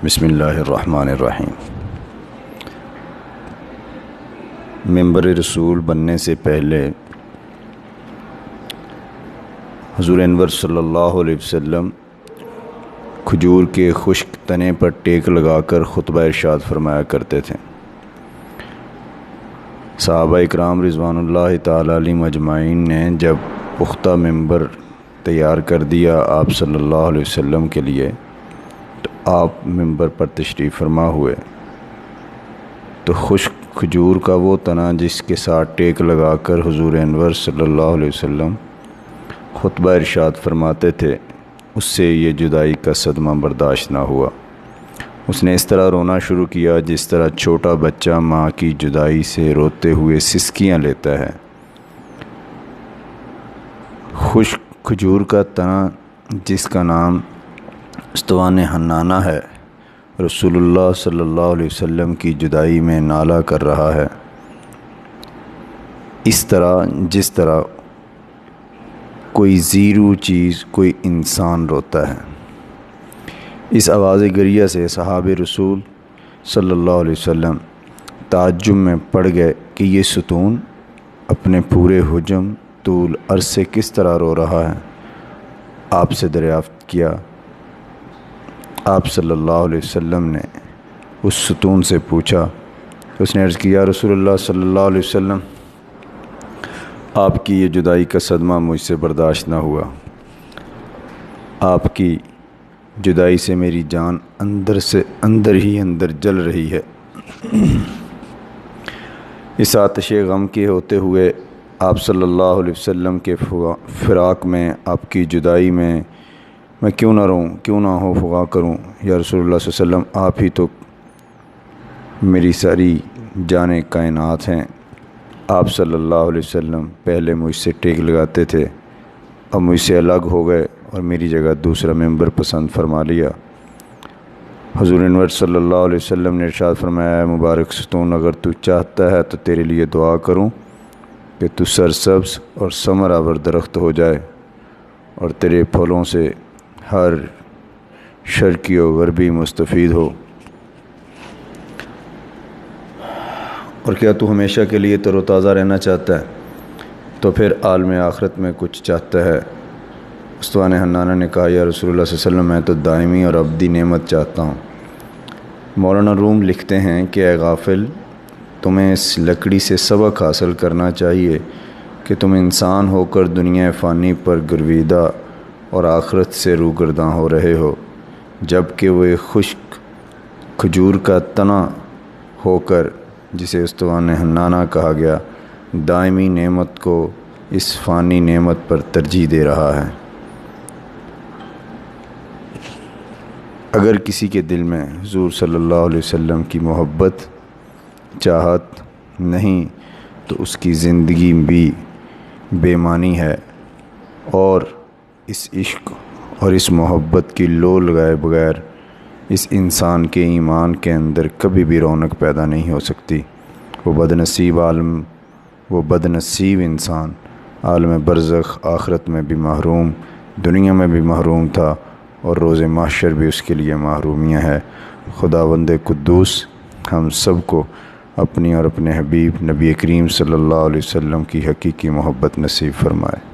بسم اللہ الرحمن الرحیم۔ ممبر رسول بننے سے پہلے حضور انور صلی اللہ علیہ وسلم کھجور کے خشک تنے پر ٹیک لگا کر خطبہ ارشاد فرمایا کرتے تھے۔ صحابہ اکرام رضوان اللہ تعالیٰ علیہم اجمعین نے جب پختہ ممبر تیار کر دیا آپ صلی اللہ علیہ وسلم کے لیے، تو آپ ممبر پر تشریف فرما ہوئے تو خشک کھجور کا وہ تنا جس کے ساتھ ٹیک لگا کر حضور انور صلی اللہ علیہ وسلم خطبہ ارشاد فرماتے تھے، اس سے یہ جدائی کا صدمہ برداشت نہ ہوا۔ اس نے اس طرح رونا شروع کیا جس طرح چھوٹا بچہ ماں کی جدائی سے روتے ہوئے سسکیاں لیتا ہے۔ خشک کھجور کا تنا جس کا نام استوان حنانہ ہے، رسول اللہ صلی اللہ علیہ وسلم کی جدائی میں نالہ کر رہا ہے، اس طرح جس طرح کوئی زیرو چیز، کوئی انسان روتا ہے۔ اس آواز گریہ سے صحابہ رسول صلی اللہ علیہ وسلم تعجب میں پڑ گئے کہ یہ ستون اپنے پورے حجم طول عرض سے کس طرح رو رہا ہے۔ آپ سے دریافت کیا۔ آپ صلی اللہ علیہ وسلم نے اس ستون سے پوچھا، اس نے عرض کیا، رسول اللہ صلی اللہ علیہ وسلم، آپ کی یہ جدائی کا صدمہ مجھ سے برداشت نہ ہوا۔ آپ کی جدائی سے میری جان اندر سے اندر ہی اندر جل رہی ہے۔ اس آتش غم کے ہوتے ہوئے آپ صلی اللہ علیہ وسلم کے فراق میں، آپ کی جدائی میں کیوں نہ رہوں، کیوں نہ ہو فغاں کروں۔ یا رسول اللہ صلی اللہ علیہ وسلم، آپ ہی تو میری ساری جان کائنات ہیں۔ آپ صلی اللہ علیہ وسلم پہلے مجھ سے ٹیک لگاتے تھے، اب مجھ سے الگ ہو گئے اور میری جگہ دوسرا ممبر پسند فرما لیا۔ حضور انور صلی اللہ علیہ وسلم نے ارشاد فرمایا، ہے مبارک ستون، اگر تو چاہتا ہے تو تیرے لیے دعا کروں کہ تو سرسبز اور ثمر آور درخت ہو جائے اور تیرے پھلوں سے ہر شرقی و غربی مستفید ہو، اور کیا تو ہمیشہ کے لیے تر و تازہ رہنا چاہتا ہے تو پھر عالم آخرت میں کچھ چاہتا ہے۔ استوان حنانہ نے کہا، یا رسول اللہ صلی اللہ علیہ وسلم، میں تو دائمی اور ابدی نعمت چاہتا ہوں۔ مولانا روم لکھتے ہیں کہ اے غافل، تمہیں اس لکڑی سے سبق حاصل کرنا چاہیے کہ تم انسان ہو کر دنیا فانی پر گرویدہ اور آخرت سے روگرداں ہو رہے ہو، جب کہ وہ ایک خشک کھجور کا تنا ہو کر، جسے استوان حنانہ کہا گیا، دائمی نعمت کو اس فانی نعمت پر ترجیح دے رہا ہے۔ اگر کسی کے دل میں حضور صلی اللہ علیہ وسلم کی محبت، چاہت نہیں تو اس کی زندگی بھی بے معنی ہے، اور اس عشق اور اس محبت کی لو لگائے بغیر اس انسان کے ایمان کے اندر کبھی بھی رونق پیدا نہیں ہو سکتی۔ وہ بد نصیب انسان عالم برزخ آخرت میں بھی محروم، دنیا میں بھی محروم تھا، اور روز محشر بھی اس کے لیے محرومیاں ہے۔ خداوند قدوس ہم سب کو اپنی اور اپنے حبیب نبی کریم صلی اللہ علیہ وسلم کی حقیقی محبت نصیب فرمائے۔